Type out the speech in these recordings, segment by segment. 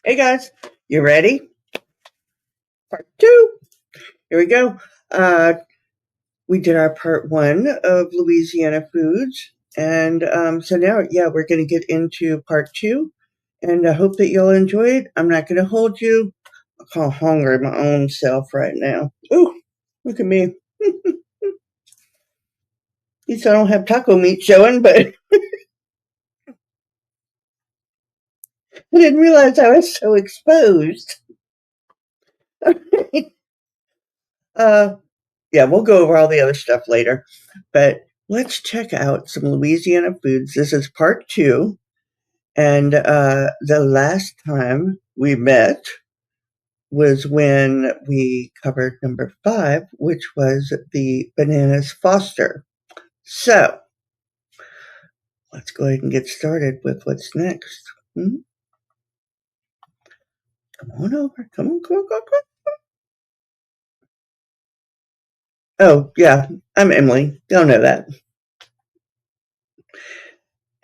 Hey guys, you ready? Part two. Here we go. Uh, we did our part one of Louisiana foods, and so now, yeah, we're going to get into part two. And I hope that you'll enjoy it. I'm not going to hold you. I'm kind of hungry my own self right now. Ooh, look at me. At least I don't have taco meat showing, but I didn't realize I was so exposed. uh, yeah, we'll go over all the other stuff later. But let's check out some Louisiana foods. This is part two. And the last time we met was when we covered number 5, which was the bananas Foster. So let's go ahead and get started with what's next. Come on over. Come on, come on, come on, come on. Oh, yeah, I'm Emily. Y'all know that.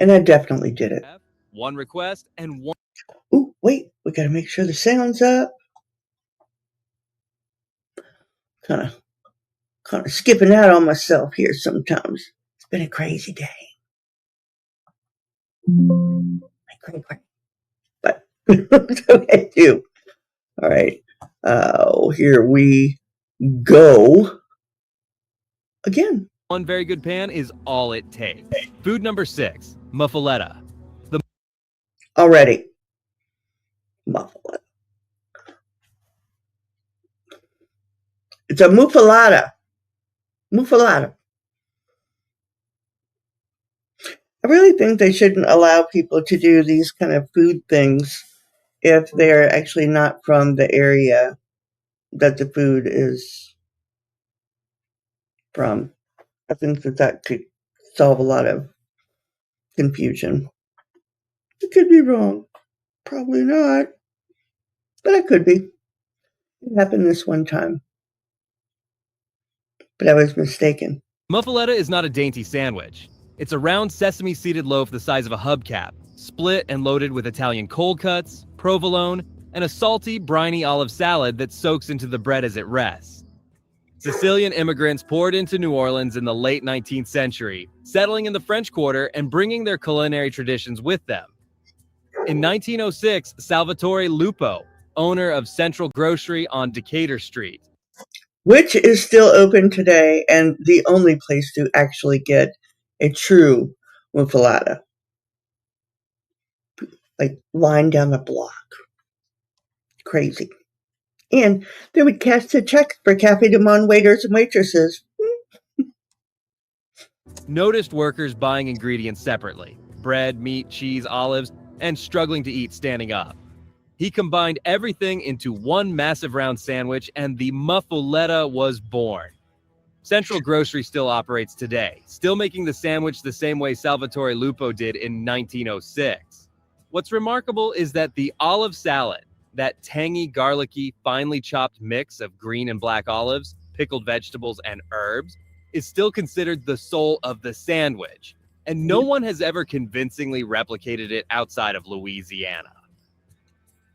And I definitely did it. One request and one. Ooh, wait, we gotta make sure the sound's up. Kind of skipping out on myself here sometimes. It's been a crazy day. But it's okay too. All right. Here we go again. One very good pan is all it takes. Food number 6, Muffaletta. Already. Muffaletta. It's a muffaletta. Muffaletta. I really think they shouldn't allow people to do these kind of food things if they're actually not from the area that the food is from. I think that could solve a lot of confusion. I could be wrong. Probably not. But I could be. It happened this one time. But I was mistaken. Muffaletta is not a dainty sandwich. It's a round sesame-seeded loaf the size of a hubcap, split and loaded with Italian cold cuts, provolone, and a salty, briny olive salad that soaks into the bread as it rests. Sicilian immigrants poured into New Orleans in the late 19th century, settling in the French Quarter and bringing their culinary traditions with them. In 1906, Salvatore Lupo, owner of Central Grocery on Decatur Street, which is still open today and the only place to actually get a true muffaletta. Like, line down the block. Crazy. And they would cash the checks for Cafe du Monde waiters and waitresses. Noticed workers buying ingredients separately: bread, meat, cheese, olives, and struggling to eat standing up. He combined everything into one massive round sandwich, and the Muffaletta was born. Central Grocery still operates today, still making the sandwich the same way Salvatore Lupo did in 1906. What's remarkable is that the olive salad, that tangy, garlicky, finely chopped mix of green and black olives, pickled vegetables, and herbs, is still considered the soul of the sandwich, and no one has ever convincingly replicated it outside of Louisiana.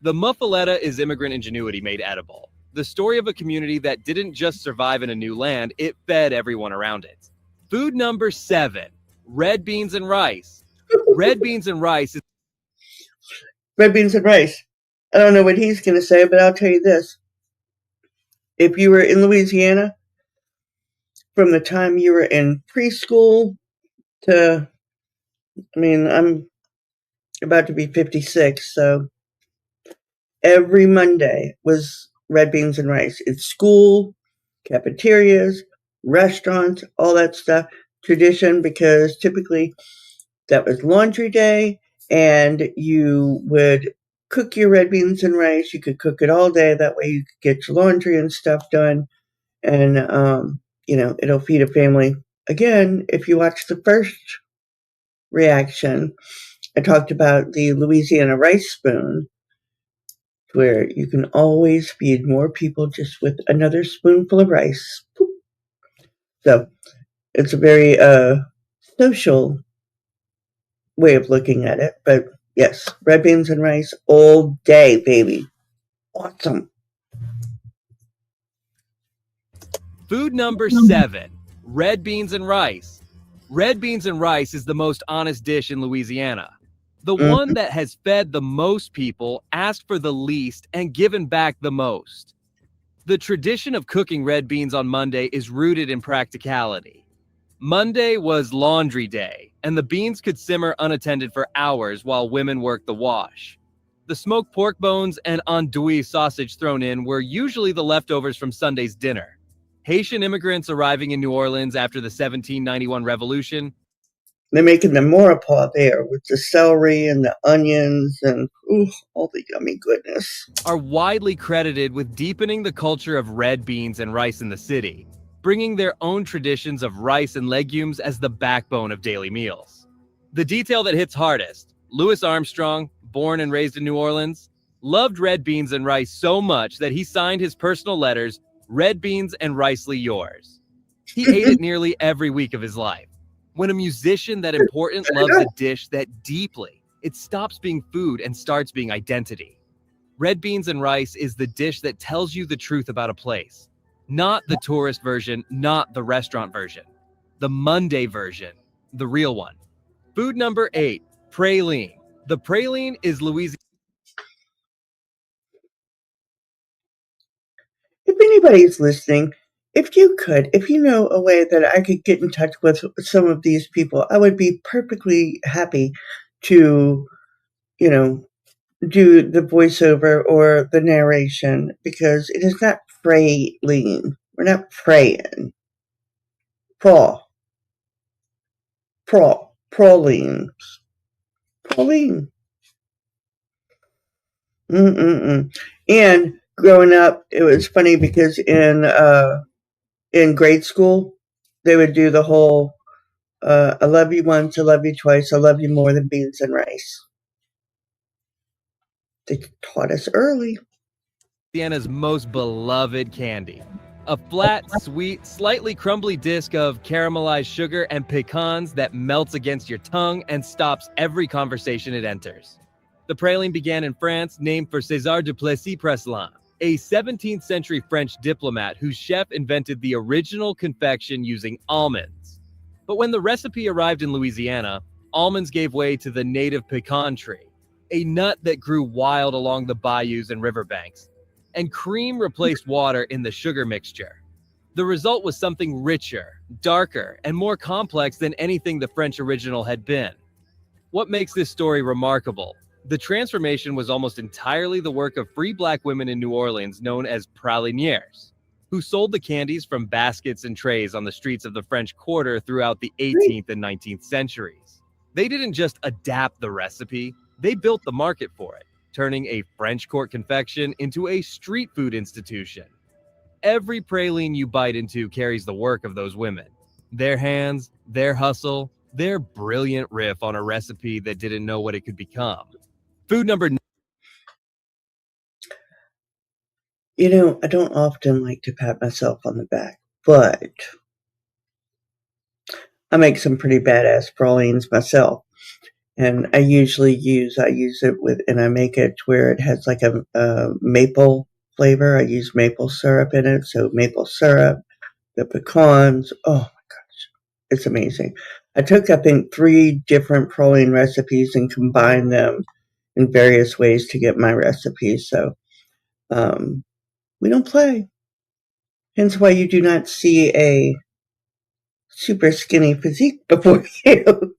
The Muffaletta is immigrant ingenuity made edible. The story of a community that didn't just survive in a new land, it fed everyone around it. Food number 7, red beans and rice. Red beans and rice is Red beans and rice. I don't know what he's going to say, but I'll tell you this. If you were in Louisiana, from the time you were in preschool to, I'm about to be 56, so every Monday was red beans and rice. It's school, cafeterias, restaurants, all that stuff. Tradition, because typically that was laundry day and you would cook your red beans and rice. You could cook it all day. That way you could get your laundry and stuff done. And, it'll feed a family. Again, if you watch the first reaction, I talked about the Louisiana rice spoon, where you can always feed more people just with another spoonful of rice. So it's a very social way of looking at it, but Yes, red beans and rice all day, baby. Awesome. Food number 7, red beans and rice. Red beans and rice is the most honest dish in Louisiana. The one Mm-hmm. that has fed the most people, asked for the least, and given back the most. The tradition of cooking red beans on Monday is rooted in practicality. Monday was laundry day, and the beans could simmer unattended for hours while women worked the wash. The smoked pork bones and andouille sausage thrown in were usually the leftovers from Sunday's dinner. Haitian immigrants arriving in New Orleans after the 1791 revolution They're making the maurepas there with the celery and the onions and all the yummy goodness. are widely credited with deepening the culture of red beans and rice in the city, bringing their own traditions of rice and legumes as the backbone of daily meals. The detail that hits hardest: Louis Armstrong, born and raised in New Orleans, loved red beans and rice so much that he signed his personal letters, "Red beans and ricely yours." He ate it nearly every week of his life. When a musician that important loves a dish that deeply, it stops being food and starts being identity. Red beans and rice is the dish that tells you the truth about a place. Not the tourist version, not the restaurant version. The Monday version, the real one. Food number 8, praline. The praline is Louisiana. If anybody's listening, if you know a way that I could get in touch with some of these people, I would be perfectly happy to, you know, do the voiceover or the narration because it is not praline. We're not praying. Praw. Praline. Praline. Mm-mm-mm. And growing up, it was funny because in grade school, they would do the whole I love you once, I love you twice, I love you more than beans and rice. They taught us early. Louisiana's most beloved candy. A flat, sweet, slightly crumbly disc of caramelized sugar and pecans that melts against your tongue and stops every conversation it enters. The praline began in France, named for César du Plessis-Praslin, a 17th century French diplomat whose chef invented the original confection using almonds. But when the recipe arrived in Louisiana, almonds gave way to the native pecan tree, a nut that grew wild along the bayous and riverbanks, and cream replaced water in the sugar mixture. The result was something richer, darker, and more complex than anything the French original had been. What makes this story remarkable? The transformation was almost entirely the work of free black women in New Orleans known as pralinières, who sold the candies from baskets and trays on the streets of the French Quarter throughout the 18th and 19th centuries. They didn't just adapt the recipe, they built the market for it, turning a French court confection into a street food institution. Every praline you bite into carries the work of those women. Their hands, their hustle, their brilliant riff on a recipe that didn't know what it could become. Food number I don't often like to pat myself on the back, but I make some pretty badass pralines myself. And I use it with, and I make it where it has like a maple flavor. I use maple syrup in it. So maple syrup, the pecans. Oh, it's amazing. I took, I think, 3 different praline recipes and combined them in various ways to get my recipe. So um, we don't play. Hence why you do not see a super skinny physique before you.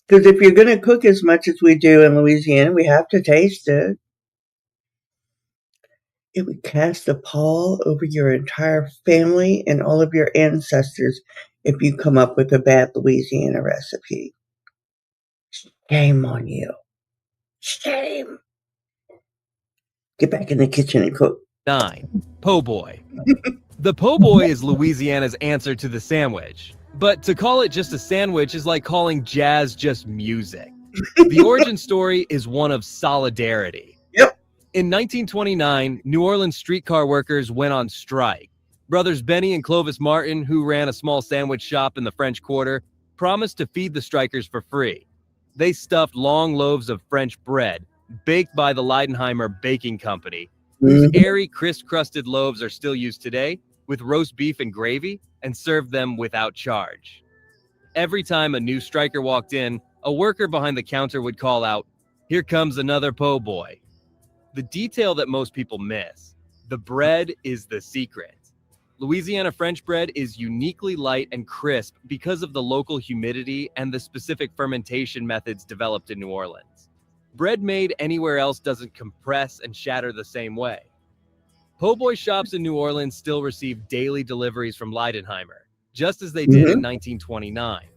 Because if you're going to cook as much as we do in Louisiana, we have to taste it. It would cast a pall over your entire family and all of your ancestors if you come up with a bad Louisiana recipe. Shame on you. Shame. Get back in the kitchen and cook. 9, po' boy. The po' boy is Louisiana's answer to the sandwich. But to call it just a sandwich is like calling jazz just music. The origin story is one of solidarity. Yep. In 1929, New Orleans streetcar workers went on strike. Brothers Benny and Clovis Martin, who ran a small sandwich shop in the French Quarter, promised to feed the strikers for free. They stuffed long loaves of French bread, baked by the Leidenheimer Baking Company, whose Mhm. airy, crisp-crusted loaves are still used today, with roast beef and gravy, and served them without charge. Every time a new striker walked in, a worker behind the counter would call out, "Here comes another po' boy." The detail that most people miss: the bread is the secret. Louisiana French bread is uniquely light and crisp because of the local humidity and the specific fermentation methods developed in New Orleans. Bread made anywhere else doesn't compress and shatter the same way. Po' boy shops in New Orleans still receive daily deliveries from Leidenheimer, just as they did in Mhm. 1929.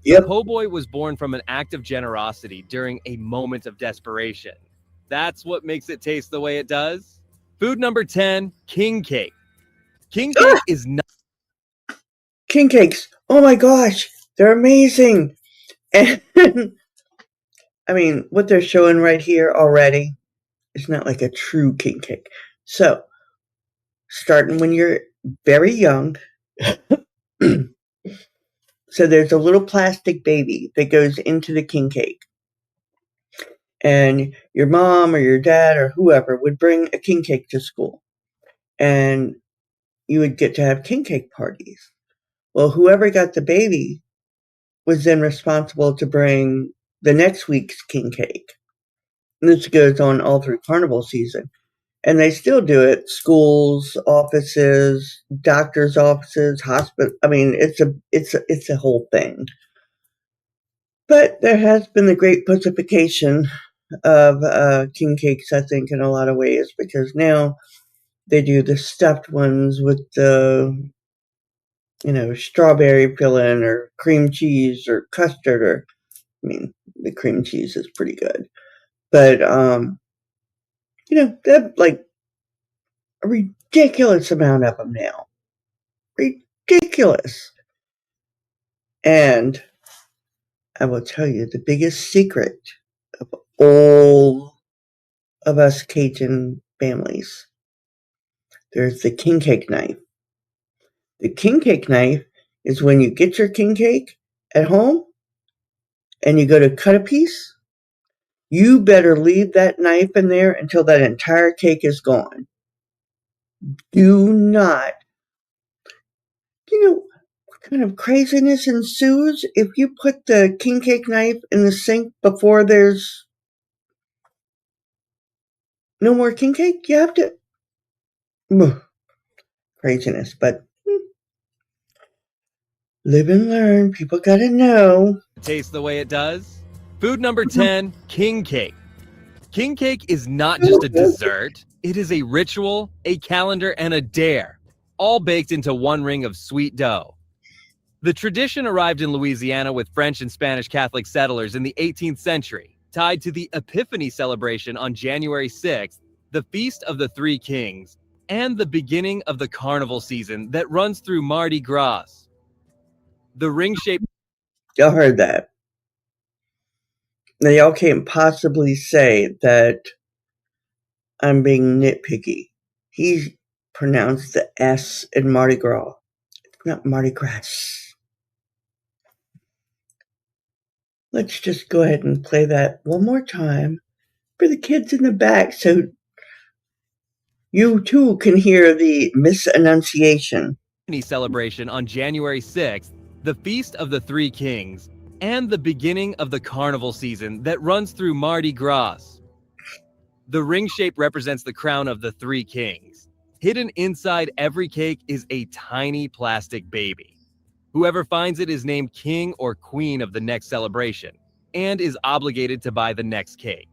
The Yep. po' boy was born from an act of generosity during a moment of desperation. That's what makes it taste the way it does. Food number 10, king cake. King Ah, cake is not king cakes. Oh my gosh, they're amazing. And I mean, what they're showing right here already is not like a true king cake. So, starting when you're very young, so there's a little plastic baby that goes into the king cake. And your mom or your dad or whoever would bring a king cake to school. And you would get to have king cake parties. Well, whoever got the baby was then responsible to bring the next week's king cake. And this goes on all through carnival season. And they still do it. Schools, offices, doctors' offices, hospital. I mean, it's a whole thing. But there has been the great pussification of king cakes, I think, in a lot of ways, because now they do the stuffed ones with the, strawberry filling or cream cheese or custard, or, I mean, the cream cheese is pretty good. But, they have like a ridiculous amount of them now. Ridiculous. And I will tell you the biggest secret of all of us Cajun families. There's the king cake knife. The king cake knife is when you get your king cake at home and you go to cut a piece, you better leave that knife in there until that entire cake is gone. Do not, what kind of craziness ensues if you put the king cake knife in the sink before there's no more king cake? You have to. Ugh, craziness, but live and learn. People gotta know. taste the way it does. Food number 10, king cake. King cake is not just a Mhm. dessert, it is a ritual, a calendar, and a dare, all baked into one ring of sweet dough. The tradition arrived in Louisiana with French and Spanish Catholic settlers in the 18th century, tied to the Epiphany celebration on January 6th, the Feast of the Three Kings, and the beginning of the carnival season that runs through Mardi Gras. The ring-shaped Y'all heard that. Now, y'all can't possibly say that I'm being nitpicky. He pronounced the S in Mardi Gras. It's not Mardi Gras. Let's just go ahead and play that one more time for the kids in the back so you too can hear the misenunciation. celebration on January 6th, the Feast of the Three Kings, and the beginning of the carnival season that runs through Mardi Gras. The ring shape represents the crown of the three kings. Hidden inside every cake is a tiny plastic baby. Whoever finds it is named king or queen of the next celebration and is obligated to buy the next cake.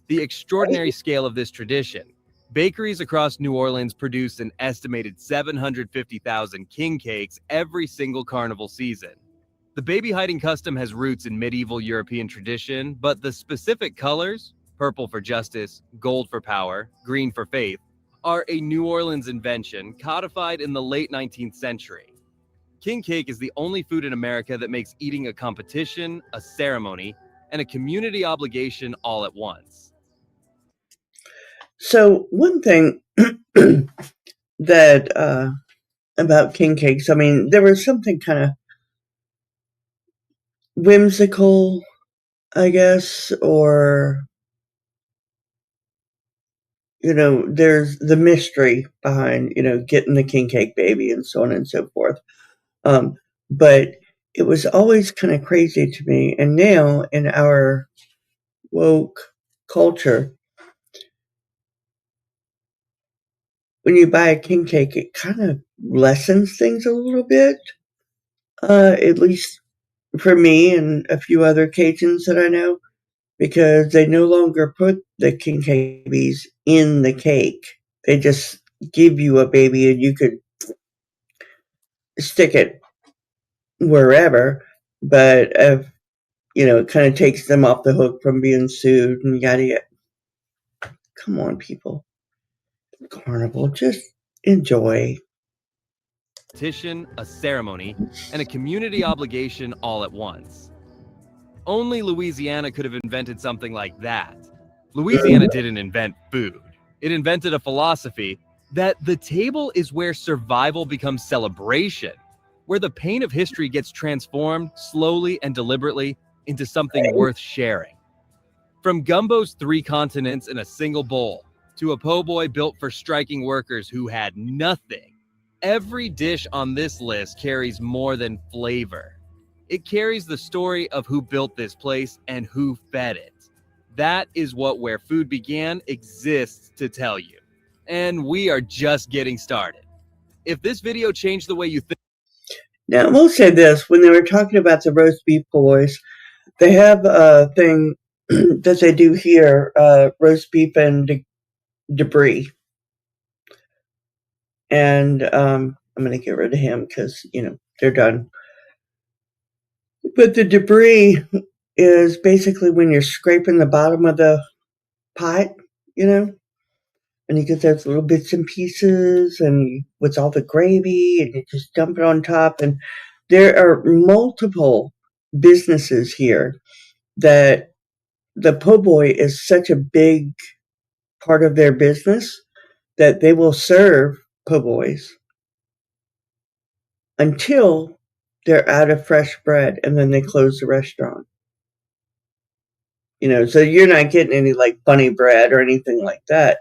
The extraordinary scale of this tradition: bakeries across New Orleans produce an estimated 750,000 king cakes every single carnival season. The baby hiding custom has roots in medieval European tradition, but the specific colors, purple for justice, gold for power, green for faith, are a New Orleans invention codified in the late 19th century. King cake is the only food in America that makes eating a competition, a ceremony, and a community obligation all at once. So, one thing that about king cakes, I mean, there was something kind of whimsical I guess, or, there's the mystery behind, getting the king cake baby and so on and so forth. But it was always kind of crazy to me. And now in our woke culture, when you buy a king cake, it kind of lessens things a little bit. At least for me and a few other Cajuns that I know, because they no longer put the king cake babies in the cake. They just give you a baby and you could stick it wherever. But it kind of takes them off the hook from being sued and yada yada. Come on, people. Carnival, just enjoy. A ceremony, and a community obligation all at once. Only Louisiana could have invented something like that. Louisiana didn't invent food. It invented a philosophy that the table is where survival becomes celebration, where the pain of history gets transformed slowly and deliberately into something worth sharing. From gumbo's 3 continents in a single bowl, to a po' boy built for striking workers who had nothing, every dish on this list carries more than flavor. It carries the story of who built this place and who fed it. That is what Where Food Began exists to tell you. And we are just getting started. If this video changed the way you think... Now, I will say this. When they were talking about the roast beef boys, they have a thing that they do here, roast beef and debris. And I'm going to get rid of him because, they're done. But the debris is basically when you're scraping the bottom of the pot, and you get those little bits and pieces and with all the gravy and you just dump it on top. And there are multiple businesses here that the po' boy is such a big part of their business that they will serve po' boys until they're out of fresh bread and then they close the restaurant. So you're not getting any like bunny bread or anything like that.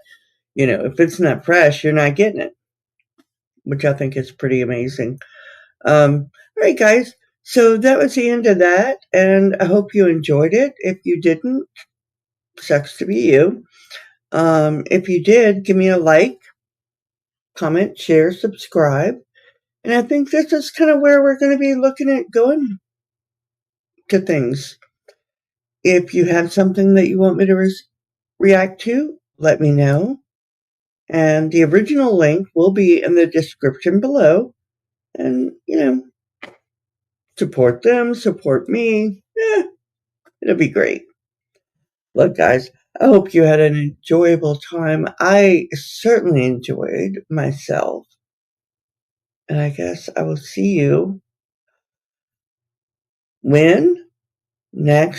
If it's not fresh, you're not getting it, which I think is pretty amazing. All right, guys. So that was the end of that, and I hope you enjoyed it. If you didn't, sucks to be you. If you did, give me a like, comment, share, subscribe. And I think this is kind of where we're going to be looking at going to things. If you have something that you want me to react to, let me know. And the original link will be in the description below. And, support them, support me. It'll be great. Look, guys, I hope you had an enjoyable time. I certainly enjoyed myself. And I guess I will see you when next